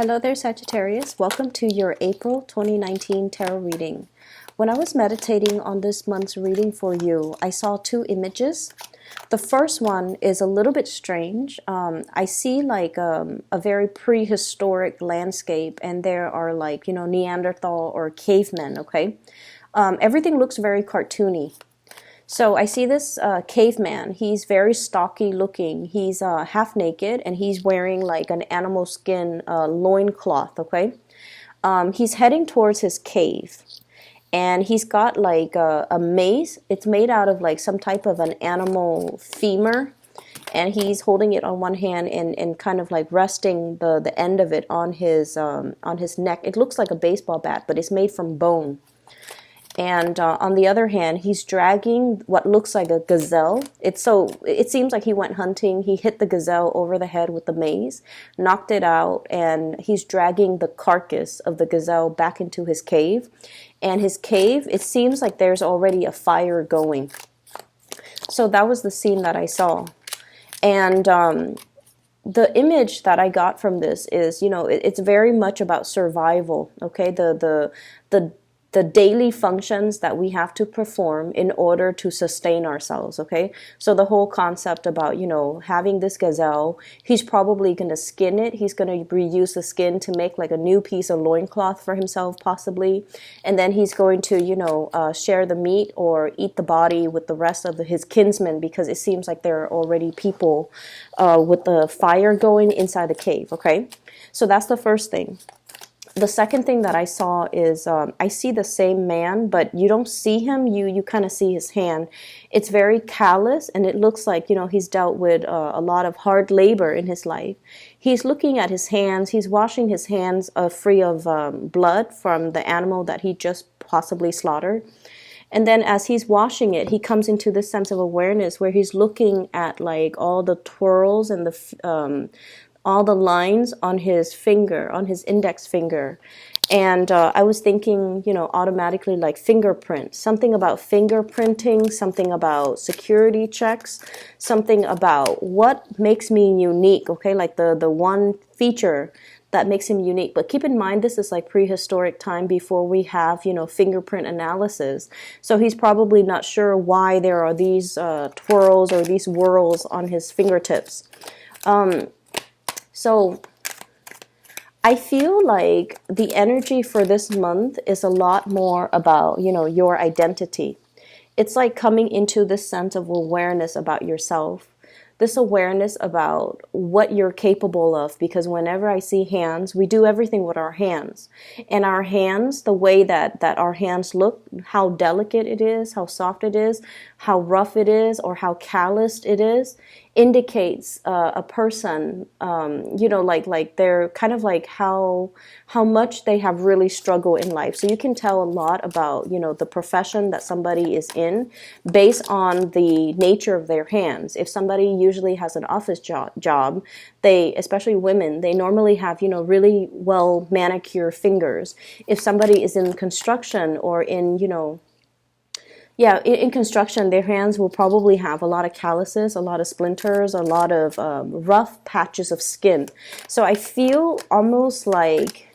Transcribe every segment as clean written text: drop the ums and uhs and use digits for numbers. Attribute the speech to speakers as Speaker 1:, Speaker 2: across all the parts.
Speaker 1: Hello there, Sagittarius. Welcome to your April 2019 tarot reading. When I was meditating on this month's reading for you, I saw two images. The first one is a little bit strange. I see like a very prehistoric landscape, and there are like, Neanderthal or cavemen, okay? Everything looks very cartoony. So I see this caveman. He's very stocky looking. He's half naked, and he's wearing like an animal skin loincloth, okay? He's heading towards his cave, and he's got like a mace. It's made out of like some type of an animal femur, and he's holding it on one hand and kind of like resting the end of it on his neck. It looks like a baseball bat, but it's made from bone. And on the other hand, he's dragging what looks like a gazelle. It seems like he went hunting. He hit the gazelle over the head with the mace, knocked it out, and he's dragging the carcass of the gazelle back into his cave. And his cave, it seems like there's already a fire going. So that was the scene that I saw. And the image that I got from this is, it's very much about survival, okay? The daily functions that we have to perform in order to sustain ourselves, okay? So the whole concept about, having this gazelle, he's probably going to skin it. He's going to reuse the skin to make like a new piece of loincloth for himself, possibly. And then he's going to, share the meat or eat the body with the rest of his kinsmen, because it seems like there are already people with the fire going inside the cave, okay? So that's the first thing. The second thing that I saw is I see the same man, but you don't see him. You kind of see his hand. It's very callous, and it looks like, he's dealt with a lot of hard labor in his life. He's looking at his hands. He's washing his hands free of blood from the animal that he just possibly slaughtered. And then as he's washing it, he comes into this sense of awareness where he's looking at like all the twirls and all the lines on his finger, on his index finger. And I was thinking, automatically like fingerprint, something about fingerprinting, something about security checks, something about what makes me unique, okay? Like the one feature that makes him unique. But keep in mind, this is like prehistoric time before we have, fingerprint analysis. So he's probably not sure why there are these twirls or these whirls on his fingertips. So I feel like the energy for this month is a lot more about, your identity. It's like coming into this sense of awareness about yourself, this awareness about what you're capable of, because whenever I see hands, we do everything with our hands. And our hands, the way that our hands look, how delicate it is, how soft it is, how rough it is, or how calloused it is, indicates a person, like they're kind of like how much they have really struggled in life. So you can tell a lot about, the profession that somebody is in based on the nature of their hands. If somebody usually has an office job, they, especially women, they normally have, really well manicured fingers. If somebody is in construction or in, in construction, their hands will probably have a lot of calluses, a lot of splinters, a lot of rough patches of skin. So I feel almost like,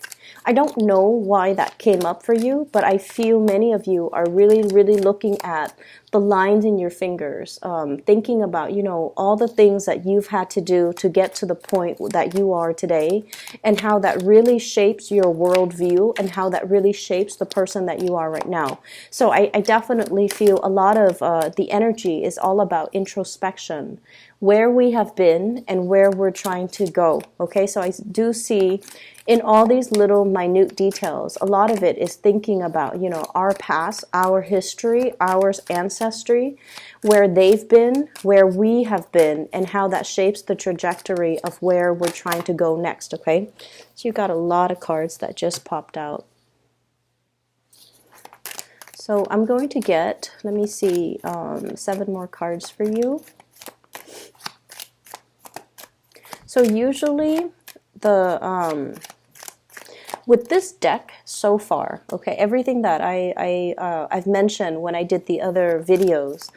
Speaker 1: I don't know why that came up for you, but I feel many of you are really, really looking at the lines in your fingers, thinking about, all the things that you've had to do to get to the point that you are today, and how that really shapes your worldview and how that really shapes the person that you are right now. So I definitely feel a lot of the energy is all about introspection, where we have been and where we're trying to go. Okay, so I do see in all these little minute details, a lot of it is thinking about, our past, our history, our ancestry, where they've been, where we have been, and how that shapes the trajectory of where we're trying to go next, okay? So you got a lot of cards that just popped out. So I'm going to get, let me see, 7 more cards for you. So usually with this deck so far, okay, everything that I've mentioned when I did the other videos,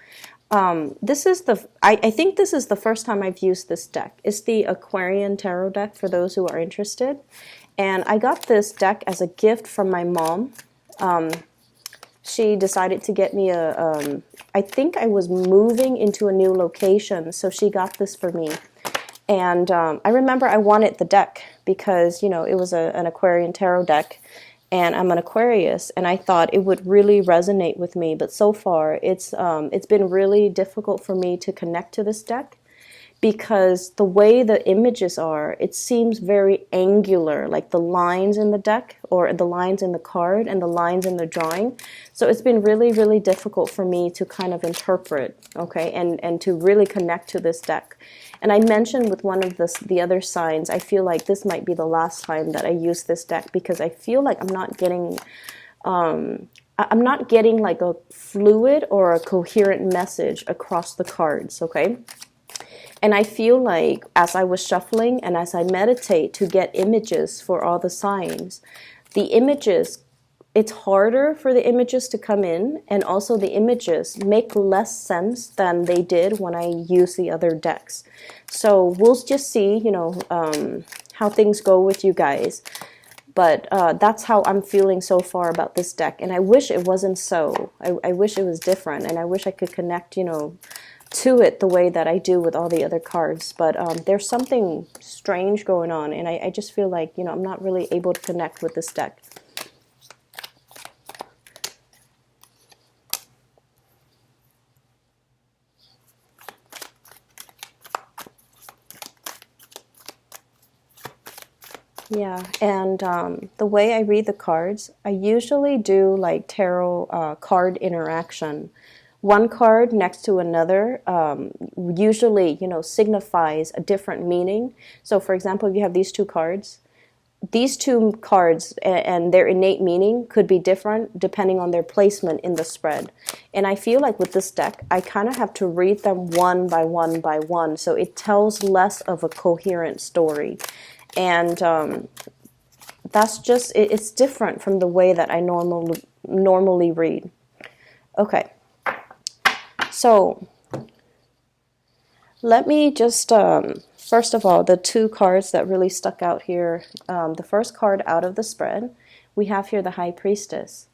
Speaker 1: This is I think this is the first time I've used this deck. It's the Aquarian Tarot deck for those who are interested. And I got this deck as a gift from my mom. She decided to get me I think I was moving into a new location, so she got this for me. And I remember I wanted the deck because, you know, it was an Aquarian Tarot deck, and I'm an Aquarius, and I thought it would really resonate with me. But so far, it's been really difficult for me to connect to this deck because the way the images are, it seems very angular, like the lines in the deck or the lines in the card and the lines in the drawing. So it's been really, really difficult for me to kind of interpret, okay, and to really connect to this deck. And I mentioned with one of the other signs, I feel like this might be the last time that I use this deck because I feel like I'm not getting like a fluid or a coherent message across the cards, okay? And I feel like as I was shuffling and as I meditate to get images for all the signs, the images, it's harder for the images to come in, and also the images make less sense than they did when I used the other decks. So we'll just see, you know, how things go with you guys. But that's how I'm feeling so far about this deck. And I wish it wasn't so. I wish it was different, and I wish I could connect, you know, to it the way that I do with all the other cards. But there's something strange going on, and I just feel like, you know, I'm not really able to connect with this deck. Yeah, and the way I read the cards, I usually do like tarot card interaction. One card next to another usually, you know, signifies a different meaning. So, for example, if you have these two cards and their innate meaning could be different depending on their placement in the spread. And I feel like with this deck, I kind of have to read them one by one by one, so it tells less of a coherent story. And that's just, it's different from the way that I normally read. Okay, so let me just, first of all, the two cards that really stuck out here, the first card out of the spread, we have here the High Priestess.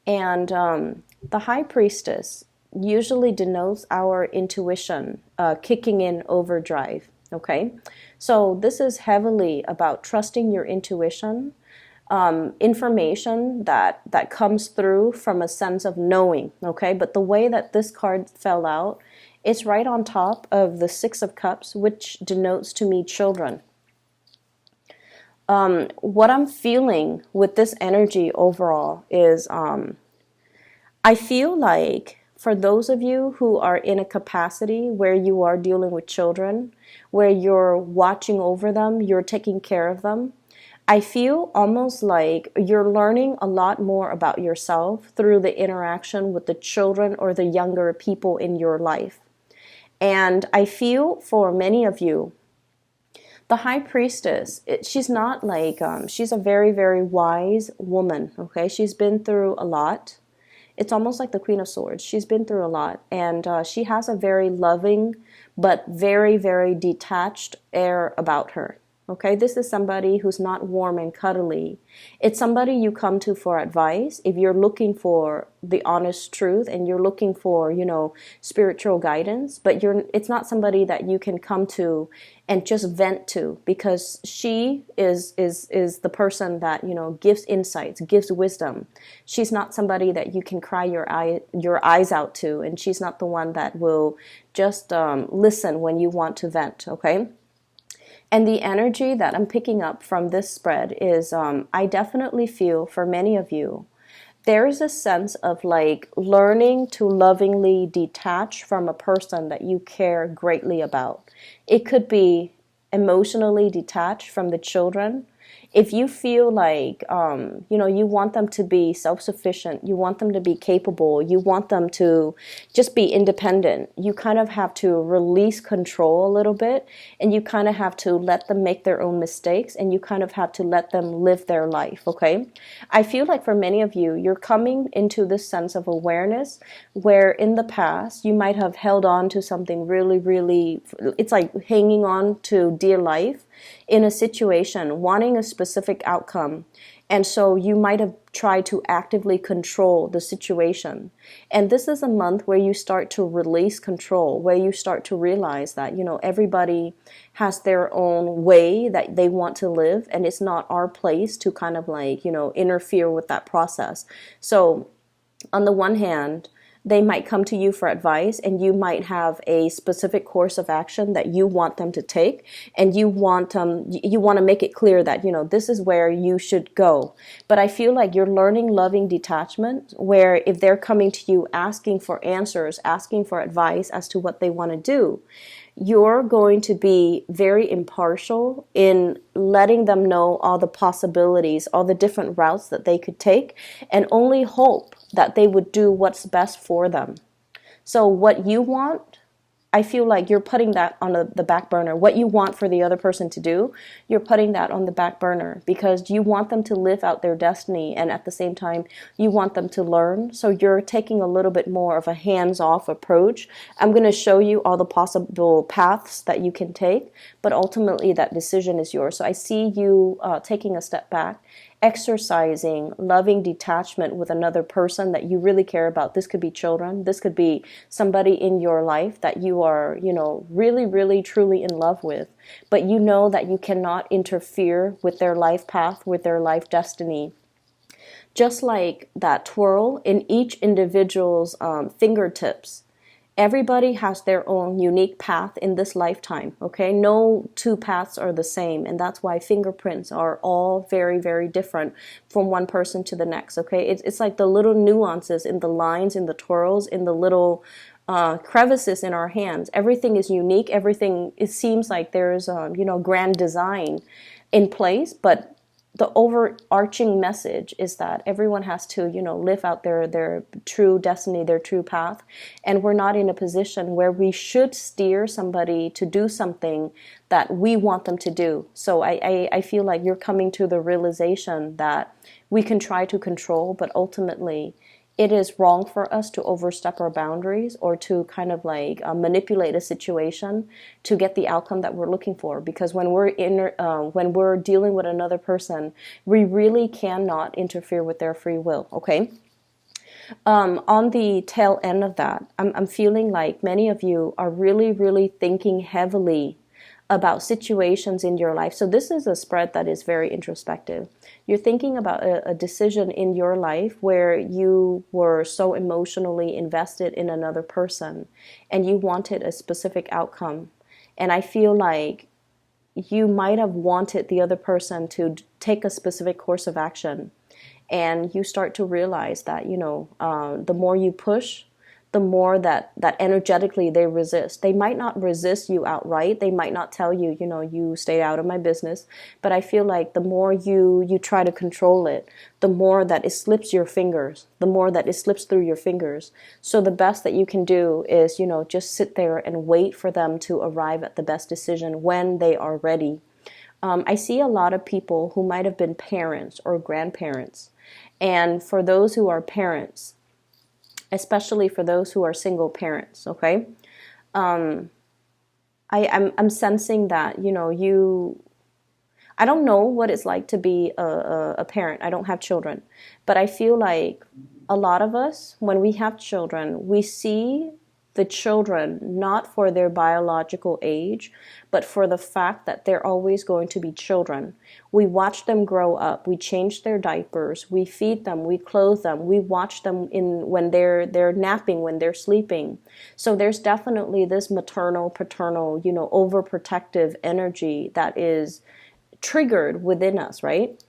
Speaker 1: And the High Priestess usually denotes our intuition kicking in overdrive. Okay, so this is heavily about trusting your intuition, information that comes through from a sense of knowing. Okay, but the way that this card fell out, it's right on top of the Six of Cups, which denotes to me children. What I'm feeling with this energy overall is I feel like for those of you who are in a capacity where you are dealing with children, where you're watching over them, you're taking care of them, I feel almost like you're learning a lot more about yourself through the interaction with the children or the younger people in your life. And I feel for many of you, the High Priestess, she's not like, she's a very, very wise woman, okay? She's been through a lot. It's almost like the Queen of Swords. She's been through a lot, and she has a very loving but very, very detached air about her. Okay, this is somebody who's not warm and cuddly. It's somebody you come to for advice if you're looking for the honest truth and you're looking for, you know, spiritual guidance, but it's not somebody that you can come to and just vent to, because she is the person that, you know, gives insights, gives wisdom. She's not somebody that you can cry your eyes out to, and she's not the one that will just listen when you want to vent, okay? And the energy that I'm picking up from this spread is I definitely feel for many of you, there is a sense of like learning to lovingly detach from a person that you care greatly about. It could be emotionally detached from the children, If you feel like, you want them to be self-sufficient, you want them to be capable, you want them to just be independent, you kind of have to release control a little bit, and you kind of have to let them make their own mistakes, and you kind of have to let them live their life, okay? I feel like for many of you, you're coming into this sense of awareness where in the past you might have held on to something really, really, it's like hanging on to dear life in a situation, wanting a specific outcome. And so you might have tried to actively control the situation. And this is a month where you start to release control, where you start to realize that, everybody has their own way that they want to live, and it's not our place to kind of like, interfere with that process. So on the one hand, they might come to you for advice, and you might have a specific course of action that you want them to take, and you want to make it clear that this is where you should go. But I feel like you're learning loving detachment, where if they're coming to you asking for answers, asking for advice as to what they want to do, you're going to be very impartial in letting them know all the possibilities, all the different routes that they could take, and only hope that they would do what's best for them. So what you want, I feel like you're putting that on the back burner. What you want for the other person to do, you're putting that on the back burner because you want them to live out their destiny, and at the same time, you want them to learn. So you're taking a little bit more of a hands-off approach. I'm going to show you all the possible paths that you can take, but ultimately that decision is yours. So I see you taking a step back, exercising loving detachment with another person that you really care about. This could be children. This could be somebody in your life that you are, really, really, truly in love with. But you know that you cannot interfere with their life path, with their life destiny. Just like that twirl in each individual's fingertips. Everybody has their own unique path in this lifetime, okay? No two paths are the same, and that's why fingerprints are all very, very different from one person to the next, okay? It's like the little nuances in the lines, in the twirls, in the little crevices in our hands. Everything is unique. Everything, it seems like there's, grand design in place, but the overarching message is that everyone has to, live out their true destiny, their true path. And we're not in a position where we should steer somebody to do something that we want them to do. So I feel like you're coming to the realization that we can try to control, but ultimately it is wrong for us to overstep our boundaries or to kind of like manipulate a situation to get the outcome that we're looking for. Because when we're dealing with another person, we really cannot interfere with their free will. Okay. On the tail end of that, I'm feeling like many of you are really, really thinking heavily about situations in your life. So this is a spread that is very introspective. You're thinking about a decision in your life where you were so emotionally invested in another person and you wanted a specific outcome. And I feel like you might have wanted the other person to take a specific course of action. And you start to realize that, the more you push, the more that energetically they resist. They might not resist you outright. They might not tell you, you stay out of my business. But I feel like the more you try to control it, the more that it slips your fingers, the more that it slips through your fingers. So the best that you can do is, just sit there and wait for them to arrive at the best decision when they are ready. I see a lot of people who might have been parents or grandparents. And for those who are parents, especially for those who are single parents, okay? I'm sensing that, I don't know what it's like to be a parent. I don't have children. But I feel like a lot of us, when we have children, we see the children not for their biological age, but for the fact that they're always going to be children. We watch them grow up. We change their diapers. We feed them. We clothe them. We watch them when they're napping, when they're sleeping. So there's definitely this maternal, paternal, overprotective energy that is triggered within us, right?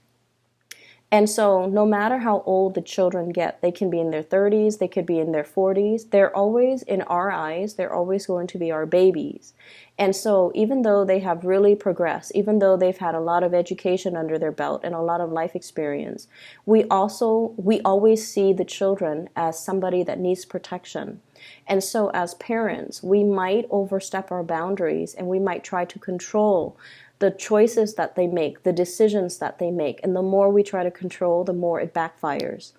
Speaker 1: And so no matter how old the children get, they can be in their 30s, they could be in their 40s, they're always, in our eyes, they're always going to be our babies. And so even though they have really progressed, even though they've had a lot of education under their belt and a lot of life experience, we always see the children as somebody that needs protection. And so as parents, we might overstep our boundaries and we might try to control the choices that they make, the decisions that they make. And the more we try to control, the more it backfires.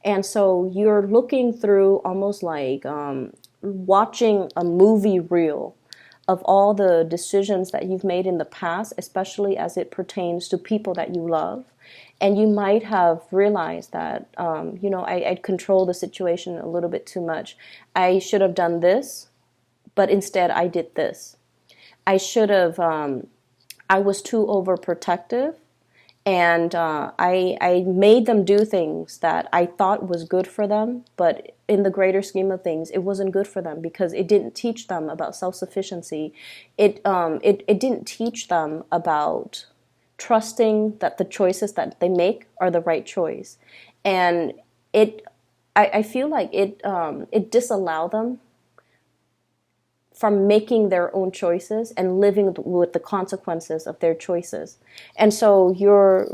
Speaker 1: And so you're looking through almost like watching a movie reel of all the decisions that you've made in the past, especially as it pertains to people that you love. And you might have realized that, I controlled the situation a little bit too much. I should have done this, but instead I did this. I should have... I was too overprotective, and I made them do things that I thought was good for them, but in the greater scheme of things, it wasn't good for them because it didn't teach them about self-sufficiency. It didn't teach them about trusting that the choices that they make are the right choice, and I feel like it disallowed them from making their own choices and living with the consequences of their choices. And so you're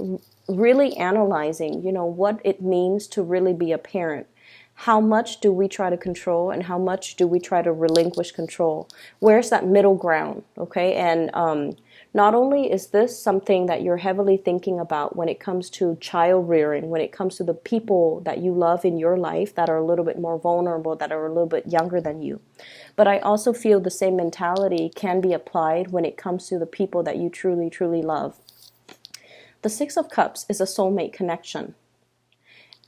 Speaker 1: really analyzing, what it means to really be a parent. How much do we try to control and how much do we try to relinquish control? Where's that middle ground, okay? And not only is this something that you're heavily thinking about when it comes to child rearing, when it comes to the people that you love in your life that are a little bit more vulnerable, that are a little bit younger than you, but I also feel the same mentality can be applied when it comes to the people that you truly, truly love. The Six of Cups is a soulmate connection.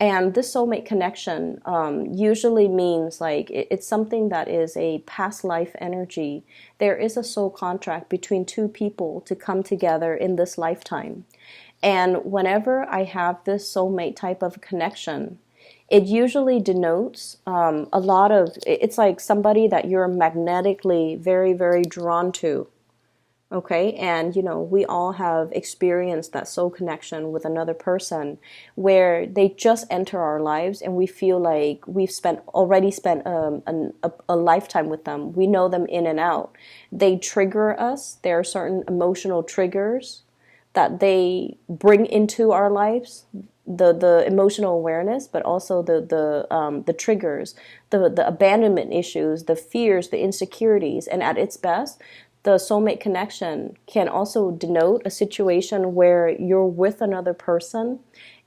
Speaker 1: And this soulmate connection usually means like it's something that is a past life energy. There is a soul contract between two people to come together in this lifetime. And whenever I have this soulmate type of connection, it usually denotes a lot of, it's like somebody that you're magnetically very, very drawn to. Okay, and we all have experienced that soul connection with another person where they just enter our lives and we feel like we've already spent a lifetime with them. We know them in and out. They trigger us. There are certain emotional triggers that they bring into our lives, the emotional awareness, but also the triggers, the abandonment issues, the fears, the insecurities, and at its best, the soulmate connection can also denote a situation where you're with another person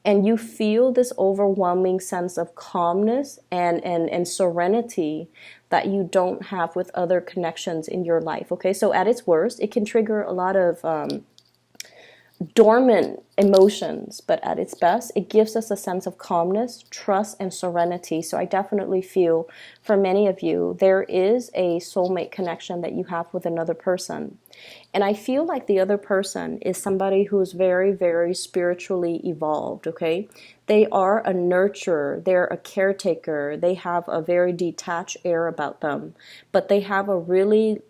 Speaker 1: and you feel this overwhelming sense of calmness and serenity that you don't have with other connections in your life. Okay, so at its worst, it can trigger a lot of dormant emotions, but at its best, it gives us a sense of calmness, trust, and serenity. So I definitely feel for many of you, there is a soulmate connection that you have with another person. And I feel like the other person is somebody who's very, very spiritually evolved, okay? They are a nurturer, they're a caretaker, they have a very detached air about them, but they have a really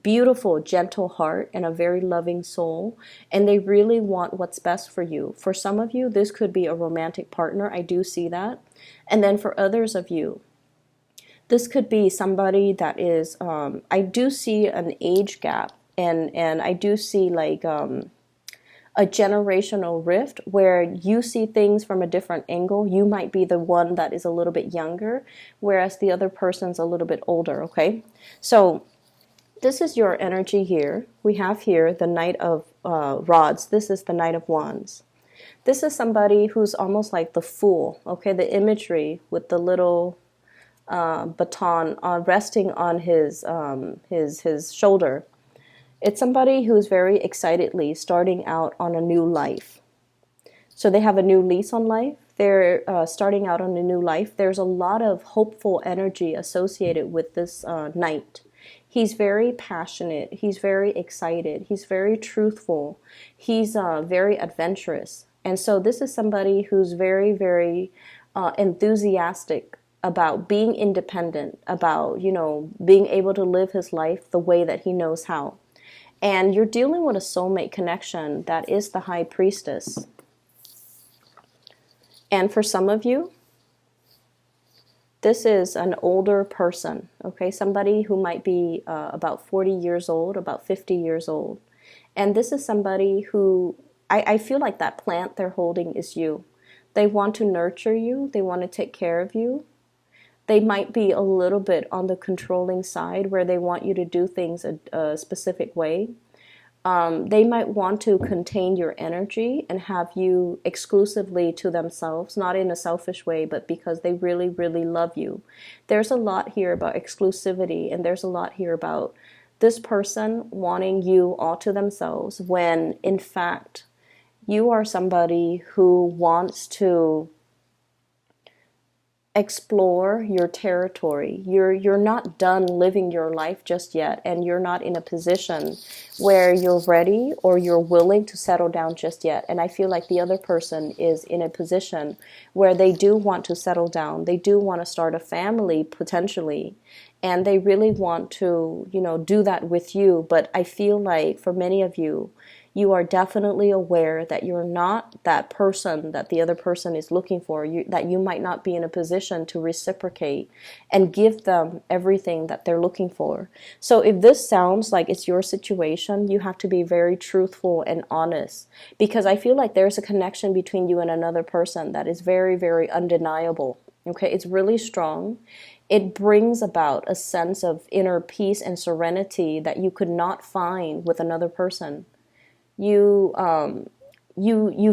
Speaker 1: beautiful, gentle heart and a very loving soul, and they really want what's best for you. For some of you, this could be a romantic partner. I do see that. And then for others of you, this could be somebody that is, I do see an age gap, and I do see like a generational rift where you see things from a different angle. You might be the one that is a little bit younger, whereas the other person's a little bit older, okay? So this is your energy here. We have here the Knight of Rods. This is the Knight of Wands. This is somebody who's almost like the Fool, okay? The imagery with the little baton resting on his shoulder. It's somebody who's very excitedly starting out on a new life. So they have a new lease on life. They're starting out on a new life. There's a lot of hopeful energy associated with this knight. He's very passionate. He's very excited. He's very truthful. He's very adventurous. And so this is somebody who's very, very enthusiastic about being independent, about, being able to live his life the way that he knows how. And you're dealing with a soulmate connection that is the High Priestess. And for some of you, this is an older person, okay? Somebody who might be about 40 years old, about 50 years old. And this is somebody who, I feel like that plant they're holding is you. They want to nurture you. They want to take care of you. They might be a little bit on the controlling side where they want you to do things a specific way. They might want to contain your energy and have you exclusively to themselves, not in a selfish way, but because they really, really love you. There's a lot here about exclusivity, and there's a lot here about this person wanting you all to themselves when, in fact, you are somebody who wants to explore your territory. You're not done living your life just yet, and you're not in a position where you're ready or you're willing to settle down just yet. And I feel like the other person is in a position where they do want to settle down. They do want to start a family potentially, and they really want to, do that with you. But I feel like for many of you, you are definitely aware that you're not that person that the other person is looking for, that you might not be in a position to reciprocate and give them everything that they're looking for. So if this sounds like it's your situation, you have to be very truthful and honest, because I feel like there's a connection between you and another person that is very, very undeniable. Okay, it's really strong. It brings about a sense of inner peace and serenity that you could not find with another person. You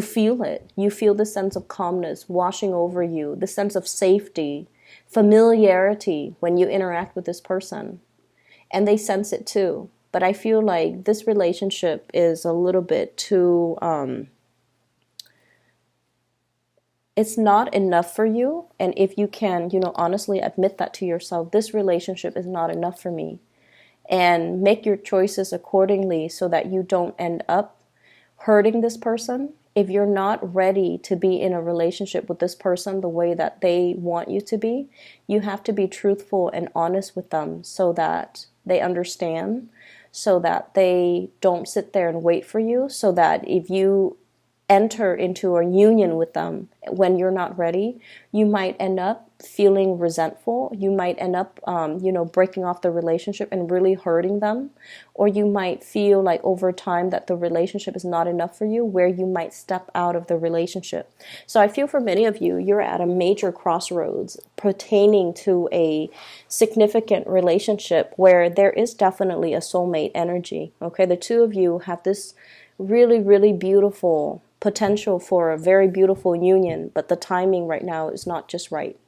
Speaker 1: feel it. You feel the sense of calmness washing over you, the sense of safety, familiarity when you interact with this person. And they sense it too. But I feel like this relationship is a little bit too, it's not enough for you. And if you can, honestly admit that to yourself, this relationship is not enough for me. And make your choices accordingly so that you don't end up hurting this person. If you're not ready to be in a relationship with this person the way that they want you to be, you have to be truthful and honest with them so that they understand, so that they don't sit there and wait for you, so that if you enter into a union with them when you're not ready, you might end up feeling resentful. You might end up, breaking off the relationship and really hurting them. Or you might feel like over time that the relationship is not enough for you, where you might step out of the relationship. So I feel for many of you, you're at a major crossroads pertaining to a significant relationship where there is definitely a soulmate energy. Okay, the two of you have this really, really beautiful potential for a very beautiful union, but the timing right now is not just right.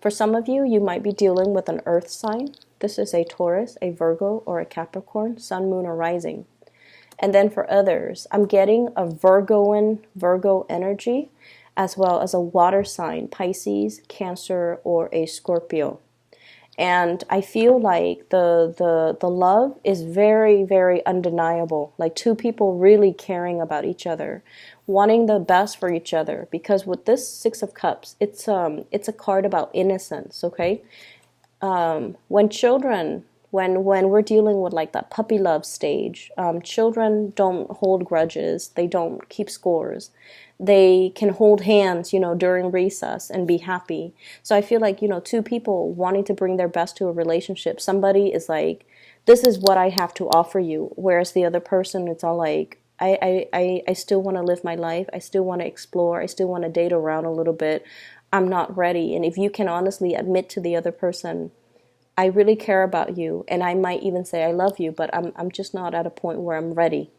Speaker 1: For some of you, you might be dealing with an earth sign. This is a Taurus, a Virgo, or a Capricorn, sun, moon, or rising. And then for others, I'm getting a Virgo energy, as well as a water sign, Pisces, Cancer, or a Scorpio. And I feel like the love is very, very undeniable. Like two people really caring about each other, wanting the best for each other. Because with this Six of Cups, it's a card about innocence. Okay, when we're dealing with like that puppy love stage, children don't hold grudges. They don't keep scores. They can hold hands, during recess and be happy. So I feel like, two people wanting to bring their best to a relationship. Somebody is like, this is what I have to offer you. Whereas the other person, it's all like, I still want to live my life. I still want to explore. I still want to date around a little bit. I'm not ready. And if you can honestly admit to the other person, I really care about you, and I might even say I love you, but I'm just not at a point where I'm ready.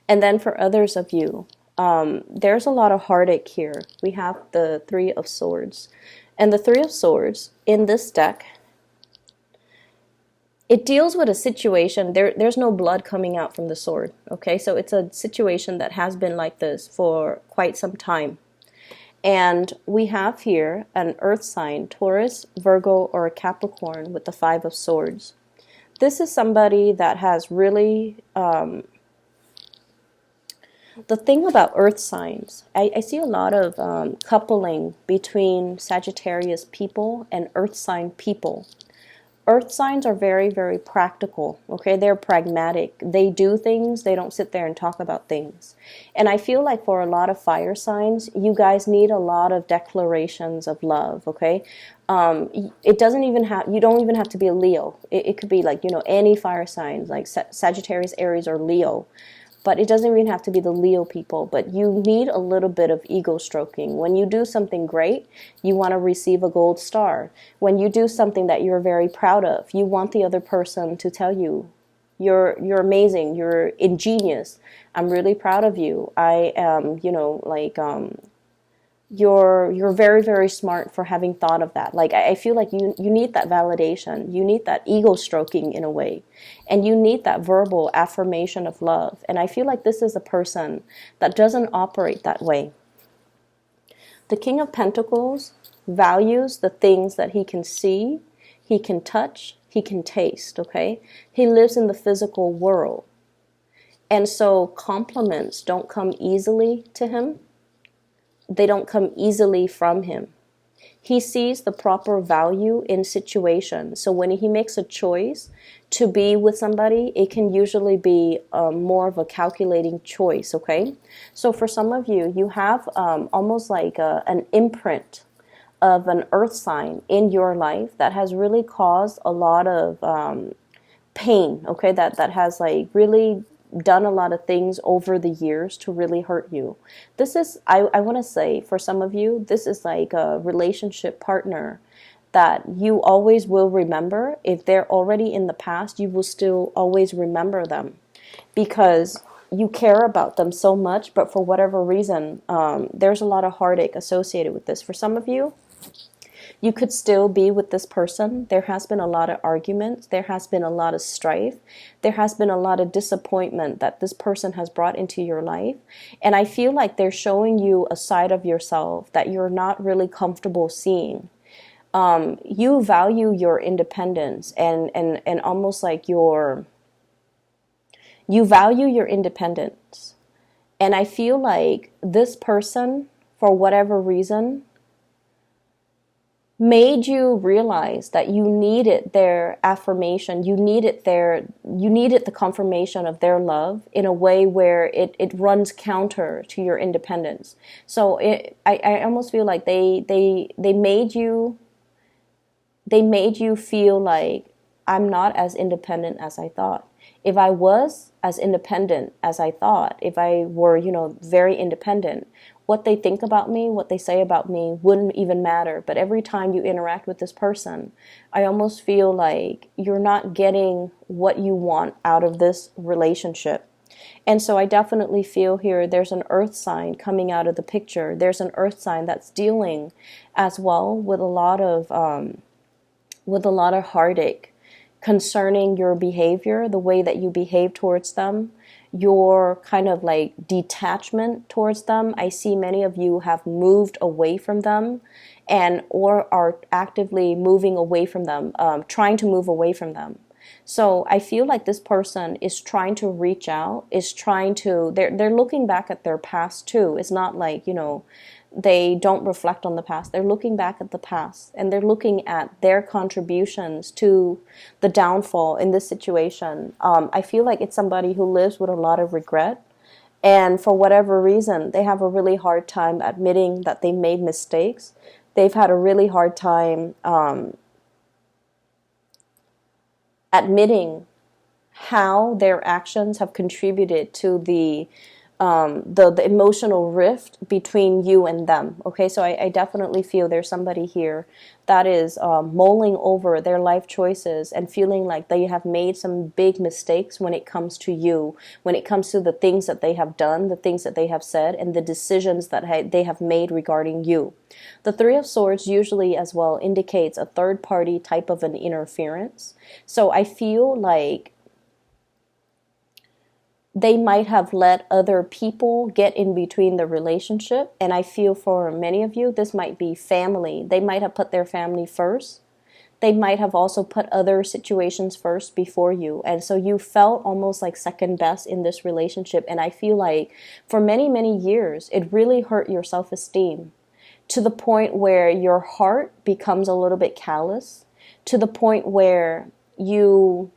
Speaker 1: And then for others of you, there's a lot of heartache here. We have the Three of Swords. And the Three of Swords in this deck, it deals with a situation. There's no blood coming out from the sword. Okay, so it's a situation that has been like this for quite some time. And we have here an earth sign, Taurus, Virgo, or a Capricorn with the Five of Swords. This is somebody that has really, the thing about earth signs, I see a lot of coupling between Sagittarius people and earth sign people. Earth signs are very, very practical, okay? They're pragmatic. They do things, they don't sit there and talk about things. And I feel like for a lot of fire signs, you guys need a lot of declarations of love, okay? It doesn't even have, you don't even have to be a Leo. It could be like, you know, any fire signs, like Sagittarius, Aries, or Leo. But it doesn't even have to be the Leo people, but you need a little bit of ego stroking. When you do something great, you want to receive a gold star. When you do something that you're very proud of, you want the other person to tell you, you're amazing, you're ingenious, I'm really proud of you. I am, you know, like, you're very, very smart for having thought of that. Like, I feel like you need that validation. You need that ego stroking in a way. And you need that verbal affirmation of love. And I feel like this is a person that doesn't operate that way. The King of Pentacles values the things that he can see, he can touch, he can taste, okay? He lives in the physical world. And so compliments don't come easily to him. They don't come easily from him. He sees the proper value in situations. So when he makes a choice to be with somebody, it can usually be more of a calculating choice, okay? So for some of you, you have almost like an imprint of an earth sign in your life that has really caused a lot of pain, okay? That has like really done a lot of things over the years to really hurt you. This is, I want to say, for some of you, this is like a relationship partner that you always will remember. If they're already in the past, you will still always remember them because you care about them so much, but for whatever reason, there's a lot of heartache associated with this. For some of you, you could still be with this person. There has been a lot of arguments. There has been a lot of strife. There has been a lot of disappointment that this person has brought into your life. And I feel like they're showing you a side of yourself that you're not really comfortable seeing. You value your independence and almost like you value your independence. And I feel like this person, for whatever reason, made you realize that you needed their affirmation, you needed the confirmation of their love in a way where it runs counter to your independence. So I almost feel like they made you feel like I'm not as independent as I thought. If I was as independent as I thought, if I were, you know, very independent, what they think about me, what they say about me wouldn't even matter. But every time you interact with this person, I almost feel like you're not getting what you want out of this relationship. And so I definitely feel here there's an earth sign coming out of the picture. There's an earth sign that's dealing as well with a lot of heartache concerning your behavior, the way that you behave towards them, your kind of like detachment towards them. I see many of you have moved away from them or are actively moving away from them, trying to move away from them. So I feel like this person is trying to reach out, they're looking back at their past too. It's not like, you know, they don't reflect on the past. They're looking back at the past and they're looking at their contributions to the downfall in this situation. I feel like it's somebody who lives with a lot of regret. And for whatever reason, they have a really hard time admitting that they made mistakes. They've had a really hard time admitting how their actions have contributed to the emotional rift between you and them. Okay, so I definitely feel there's somebody here that is mulling over their life choices and feeling like they have made some big mistakes when it comes to you, when it comes to the things that they have done, the things that they have said, and the decisions that they have made regarding you. The Three of Swords usually as well indicates a third party type of an interference. So I feel like they might have let other people get in between the relationship. And I feel for many of you, this might be family. They might have put their family first. They might have also put other situations first before you. And so you felt almost like second best in this relationship. And I feel like for many, many years, it really hurt your self-esteem to the point where your heart becomes a little bit callous. to the point where you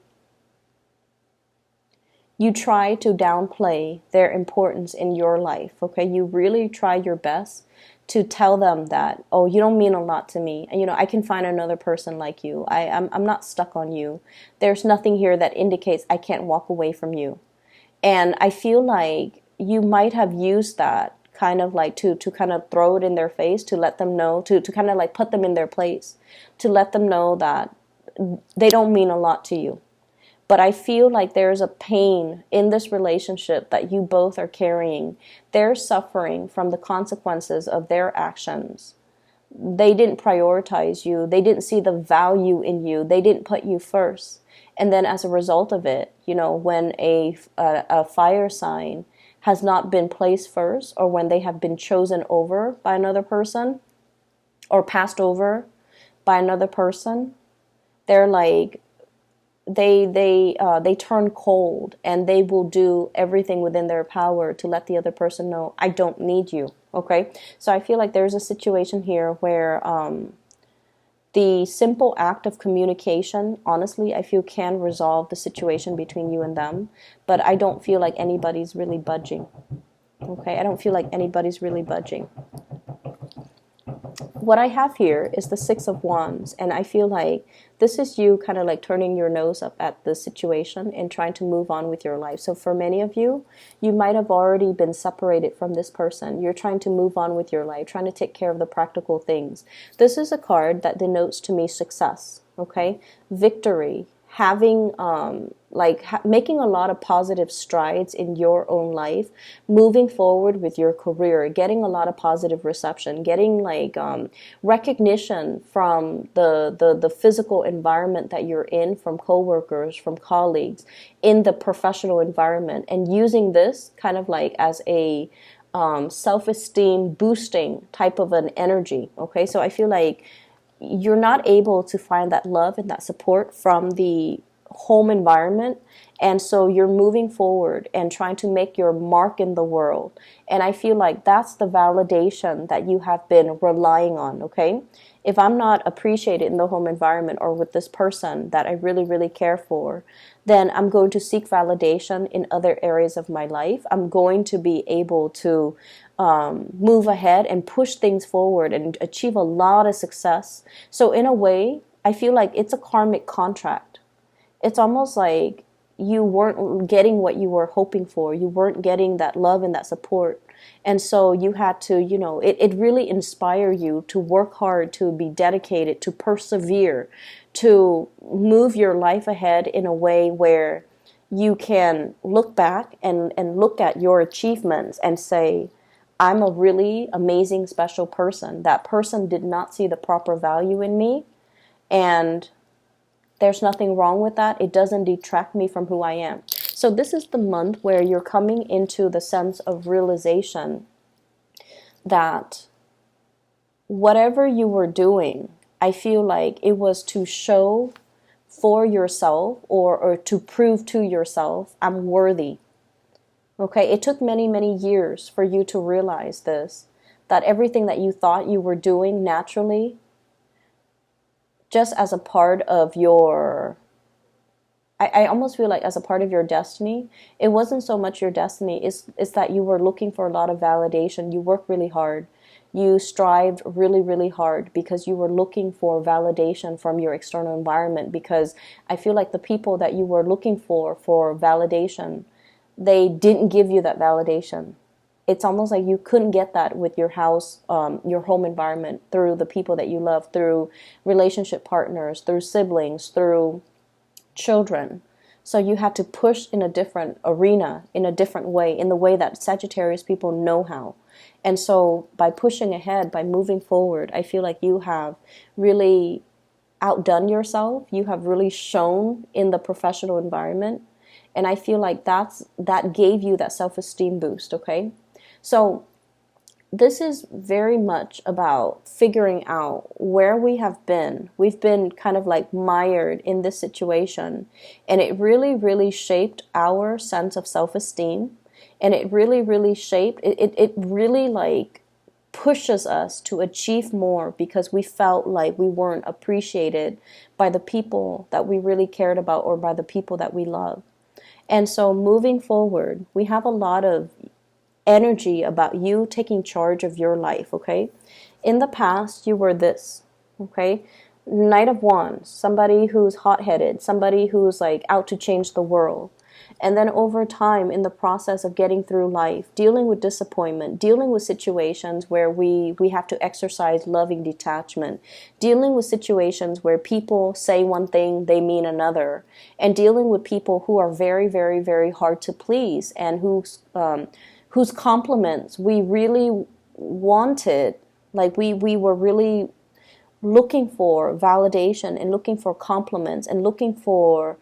Speaker 1: try to downplay their importance in your life, okay? You really try your best to tell them that, oh, you don't mean a lot to me. And, I can find another person like you. I'm not stuck on you. There's nothing here that indicates I can't walk away from you. And I feel like you might have used that kind of like to kind of throw it in their face, to let them know, to kind of like put them in their place, to let them know that they don't mean a lot to you. But I feel like there's a pain in this relationship that you both are carrying. They're suffering from the consequences of their actions. They didn't prioritize you. They didn't see the value in you. They didn't put you first. And then as a result of it, when a fire sign has not been placed first, or when they have been chosen over by another person or passed over by another person, they're like, they turn cold, and they will do everything within their power to let the other person know, I don't need you. Okay, so I feel like there's a situation here where the simple act of communication, honestly, I feel can resolve the situation between you and them, but I don't feel like anybody's really budging. Okay, I don't feel like anybody's really budging. What I have here is the Six of Wands, and I feel like this is you kind of like turning your nose up at the situation and trying to move on with your life. So for many of you, you might have already been separated from this person. You're trying to move on with your life, trying to take care of the practical things. This is a card that denotes to me success, okay? Victory, having making a lot of positive strides in your own life, moving forward with your career, getting a lot of positive reception, getting recognition from the physical environment that you're in, from coworkers, from colleagues, in the professional environment, and using this kind of like as a self-esteem boosting type of an energy. Okay, so I feel like you're not able to find that love and that support from the home environment, and so you're moving forward and trying to make your mark in the world. And I feel like that's the validation that you have been relying on. Okay, if I'm not appreciated in the home environment or with this person that I really, really care for, then I'm going to seek validation in other areas of my life. I'm going to be able to move ahead and push things forward and achieve a lot of success. So in a way, I feel like it's a karmic contract. It's almost like you weren't getting what you were hoping for. You weren't getting that love and that support. And so you had to, it really inspired you to work hard, to be dedicated, to persevere, to move your life ahead in a way where you can look back and look at your achievements and say, I'm a really amazing, special person. That person did not see the proper value in me, and there's nothing wrong with that. It doesn't detract me from who I am. So this is the month where you're coming into the sense of realization that whatever you were doing, I feel like it was to show for yourself or to prove to yourself, I'm worthy. Okay, it took many, many years for you to realize this, that everything that you thought you were doing naturally, just as a part of your, I almost feel like as a part of your destiny, it wasn't so much your destiny, it's that you were looking for a lot of validation. You worked really hard. You strived really, really hard because you were looking for validation from your external environment, because I feel like the people that you were looking for validation, they didn't give you that validation. It's almost like you couldn't get that with your house, your home environment, through the people that you love, through relationship partners, through siblings, through children. So you had to push in a different arena, in a different way, in the way that Sagittarius people know how. And so by pushing ahead, by moving forward, I feel like you have really outdone yourself. You have really shown in the professional environment. And I feel like that gave you that self-esteem boost, okay? So this is very much about figuring out where we have been. We've been kind of like mired in this situation, and it really, really shaped our sense of self-esteem. And it really, really shaped, it really like pushes us to achieve more because we felt like we weren't appreciated by the people that we really cared about or by the people that we love. And so moving forward, we have a lot of energy about you taking charge of your life, okay? In the past, you were this, okay? Knight of Wands, somebody who's hot-headed, somebody who's like out to change the world. And then over time, in the process of getting through life, dealing with disappointment, dealing with situations where we have to exercise loving detachment, dealing with situations where people say one thing, they mean another, and dealing with people who are very, very, very hard to please and whose compliments we really wanted, like we were really looking for validation and looking for compliments and looking for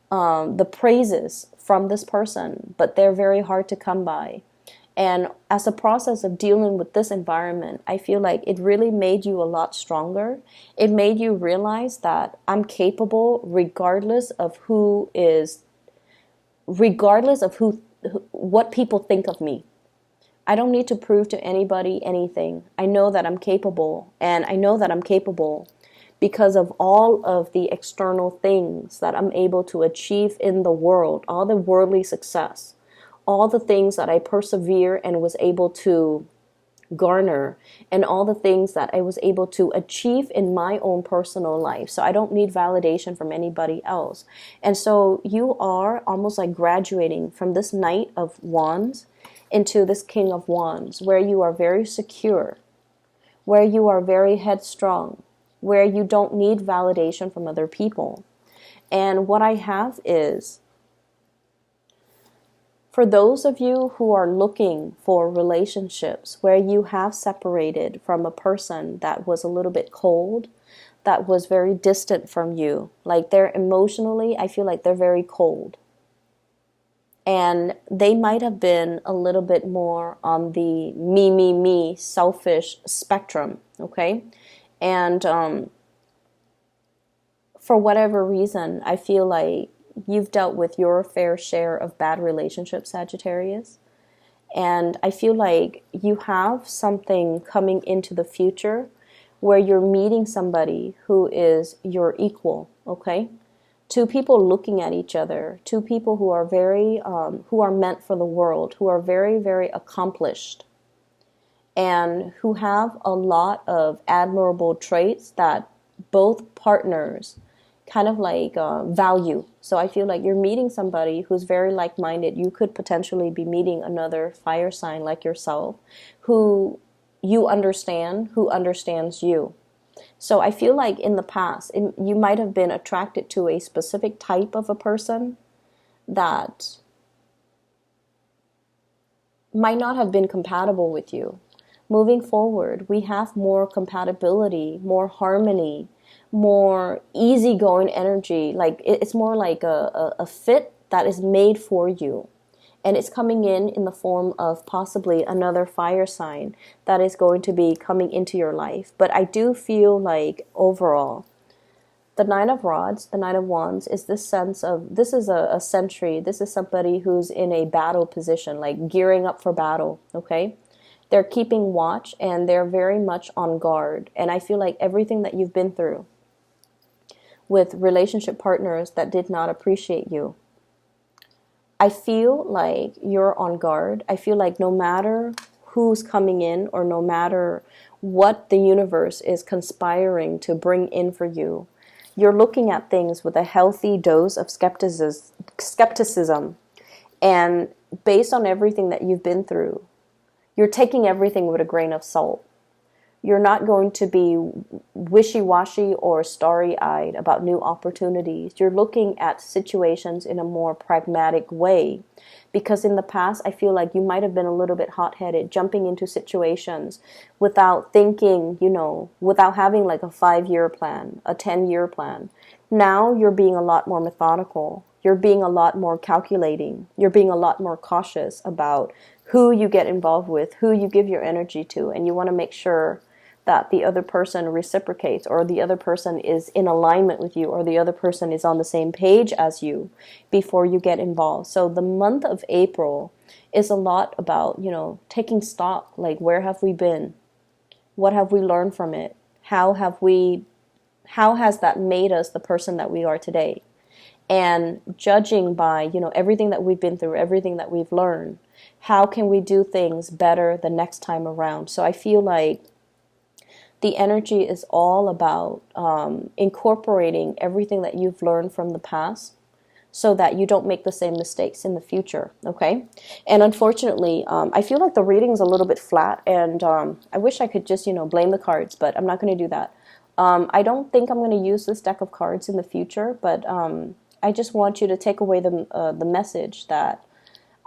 Speaker 1: the praises from this person, but they're very hard to come by. And as a process of dealing with this environment, I feel like it really made you a lot stronger. It made you realize that I'm capable regardless of what people think of me. I don't need to prove to anybody anything. I know that I'm capable, and I know that I'm capable because of all of the external things that I'm able to achieve in the world, all the worldly success, all the things that I persevere and was able to garner, and all the things that I was able to achieve in my own personal life. So I don't need validation from anybody else. And so you are almost like graduating from this Knight of Wands into this King of Wands, where you are very secure, where you are very headstrong, where you don't need validation from other people. And what I have is, for those of you who are looking for relationships where you have separated from a person that was a little bit cold, that was very distant from you, like they're emotionally, I feel like they're very cold. And they might have been a little bit more on the me, selfish spectrum, okay? And for whatever reason, I feel like you've dealt with your fair share of bad relationships, Sagittarius. And I feel like you have something coming into the future where you're meeting somebody who is your equal, okay? Two people looking at each other, two people who are who are meant for the world, who are very, very accomplished, and who have a lot of admirable traits that both partners kind of like value. So I feel like you're meeting somebody who's very like-minded. You could potentially be meeting another fire sign like yourself who you understand, who understands you. So I feel like in the past, you might have been attracted to a specific type of a person that might not have been compatible with you. Moving forward, we have more compatibility, more harmony, more easygoing energy. Like it's more like a fit that is made for you. And it's coming in the form of possibly another fire sign that is going to be coming into your life. But I do feel like overall, the Nine of Rods, the Nine of Wands, is this sense of, this is a sentry. This is somebody who's in a battle position, like gearing up for battle, okay? They're keeping watch and they're very much on guard. And I feel like everything that you've been through with relationship partners that did not appreciate you, I feel like you're on guard. I feel like no matter who's coming in or no matter what the universe is conspiring to bring in for you, you're looking at things with a healthy dose of skepticism. And based on everything that you've been through, you're taking everything with a grain of salt. You're not going to be wishy-washy or starry-eyed about new opportunities. You're looking at situations in a more pragmatic way. Because in the past, I feel like you might have been a little bit hot-headed, jumping into situations without thinking, without having like a 5-year plan, a 10-year plan. Now you're being a lot more methodical. You're being a lot more calculating. You're being a lot more cautious about who you get involved with, who you give your energy to, and you want to make sure that the other person reciprocates, or the other person is in alignment with you, or the other person is on the same page as you before you get involved. So the month of April is a lot about, taking stock, like where have we been? What have we learned from it? How has that made us the person that we are today? And judging by, everything that we've been through, everything that we've learned, how can we do things better the next time around? So I feel like the energy is all about incorporating everything that you've learned from the past so that you don't make the same mistakes in the future, okay? And unfortunately, I feel like the reading is a little bit flat, and I wish I could just, blame the cards, but I'm not going to do that. I don't think I'm going to use this deck of cards in the future, but I just want you to take away the message that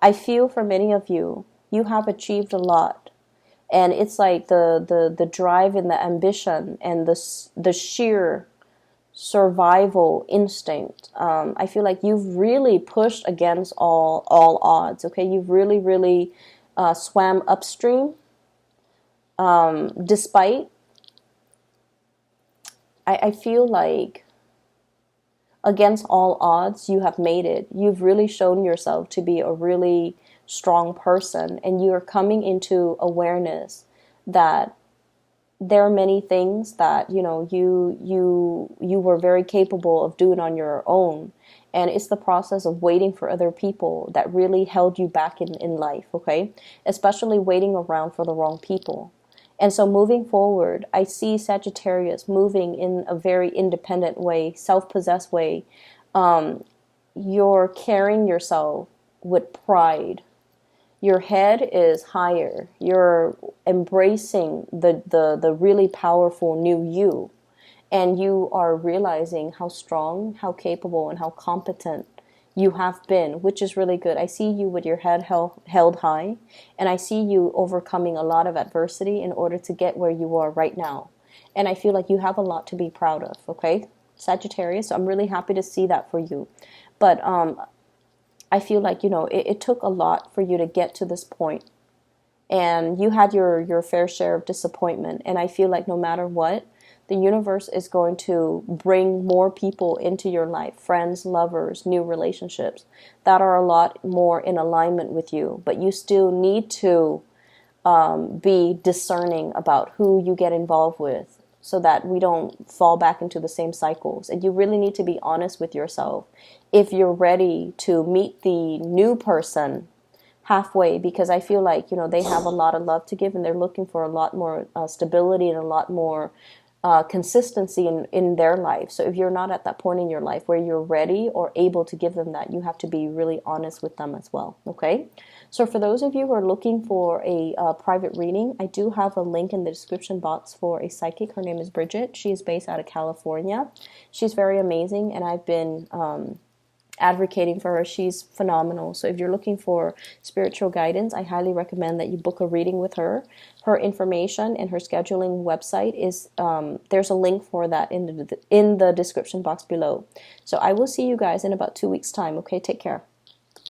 Speaker 1: I feel for many of you, you have achieved a lot. And it's like the drive and the ambition and the sheer survival instinct. I feel like you've really pushed against all odds, okay? You've really, really swam upstream despite. I feel like against all odds, you have made it. You've really shown yourself to be a really strong person, and you are coming into awareness that there are many things that you were very capable of doing on your own, and it's the process of waiting for other people that really held you back in life, okay? Especially waiting around for the wrong people. And so moving forward, I see Sagittarius moving in a very independent way, self-possessed way. You're carrying yourself with pride. Your head is higher. You're embracing the really powerful new you. And you are realizing how strong, how capable, and how competent you have been, which is really good. I see you with your head held high, and I see you overcoming a lot of adversity in order to get where you are right now. And I feel like you have a lot to be proud of, okay, Sagittarius? So I'm really happy to see that for you. But I feel like, it took a lot for you to get to this point. And you had your fair share of disappointment. And I feel like no matter what, the universe is going to bring more people into your life, friends, lovers, new relationships that are a lot more in alignment with you. But you still need to be discerning about who you get involved with so that we don't fall back into the same cycles. And you really need to be honest with yourself if you're ready to meet the new person halfway, because I feel like, they have a lot of love to give, and they're looking for a lot more stability and a lot more consistency in their life. So if you're not at that point in your life where you're ready or able to give them that, you have to be really honest with them as well, okay? So for those of you who are looking for a private reading, I do have a link in the description box for a psychic. Her name is Bridget. She is based out of California. She's very amazing, and I've been advocating for her. She's phenomenal. So if you're looking for spiritual guidance, I highly recommend that you book a reading with her. Her information and her scheduling website is there's a link for that in the description box below. So I will see you guys in about 2 weeks' time. Okay, take care.